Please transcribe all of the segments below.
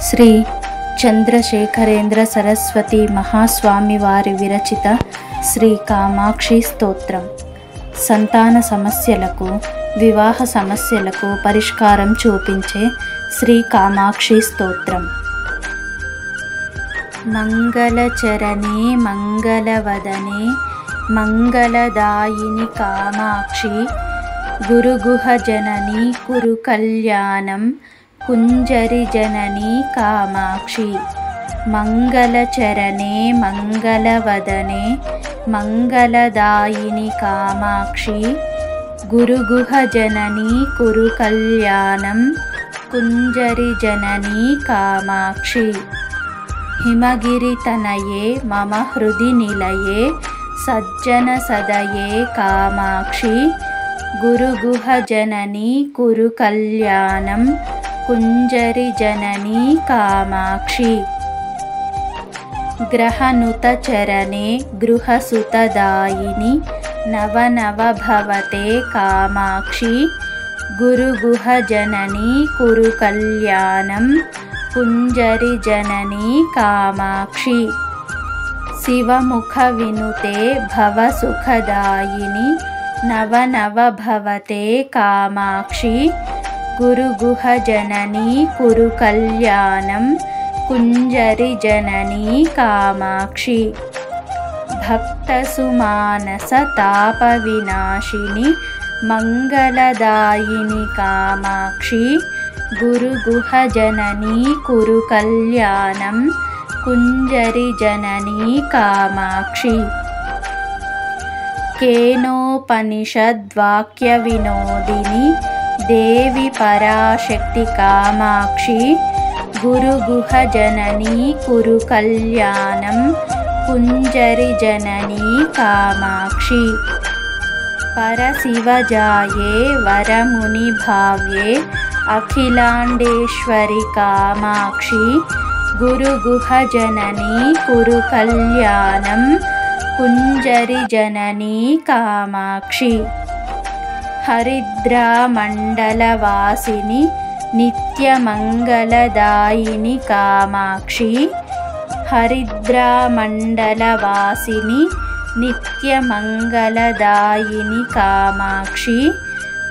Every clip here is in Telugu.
శ్రీ చంద్రశేఖరేంద్ర సరస్వతి మహాస్వామి వారి విరచిత శ్రీ కామాక్షి స్తోత్రం. సంతాన సమస్యలకు, వివాహ సమస్యలకు పరిష్కారం చూపించే శ్రీ కామాక్షి స్తోత్రం. మంగళచరణే మంగళవదనే మంగళదాయిని కామాక్షి గురుగుహ జనని కురు కళ్యాణం కుంజరి జనని కామాక్షి. మంగళచరణే మంగళవదనే మంగళదాయిని కామాక్షి గురుగుహ జనని కురు కళ్యాణం కుంజరి జనని కామాక్షి. హిమగిరి తనయే మమ హృది నిలయే సజ్జన సదయే కామాక్షి గురుగుహ జనని కురు కళ్యాణం కుంజరి జనని కామాక్షి. గ్రహనుత చరణే గృహసుతదాయిని నవనవ భవతే కామాక్షి గురుగుహ జనని కురు కళ్యాణం కుంజరి జనని కామాక్షి. శివముఖ వినుతే భవసుఖదాయిని నవనవ భవతే కామాక్షి గురుగుహ జనని కురు కళ్యాణం కుంజరి జనని కామాక్షి. భక్తసుమానస తాప వినాశిని మంగళదాయిని కామాక్షి గురుగుహ జనని కురు కళ్యాణం కుంజరి జనని కామాక్షి. కేనోపనిషద్వాక్య వినోదిని దేవి పరాశక్తి కామాక్షి గురుగుహ జనని కురు కళ్యాణం కుంజరి జనని కామాక్షి. పరశివజాయే వరముని భావ్యే అఖిలాండేశ్వరి కామాక్షి గురుగుహ జనని కురు కళ్యాణం కుంజరి జనని కామాక్షి. హరిద్రా మండలవాసిని నిత్యమంగళదాయిని కామాక్షి హరిద్రా మండలవాసిని నిత్యమంగళదాయిని కామాక్షి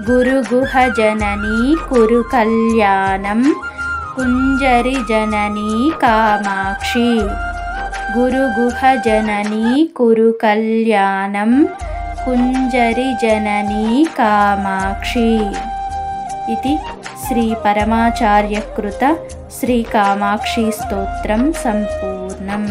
గురుగుహ జనని కురు కళ్యాణం కుంజరి జనని కామాక్షి. గురుగుహ జనని కురు కళ్యాణం కుంజరి జనని కామాక్షి. ఇది శ్రీ పరమాచార్య కృత శ్రీ కామాక్షి స్తోత్రం సంపూర్ణం.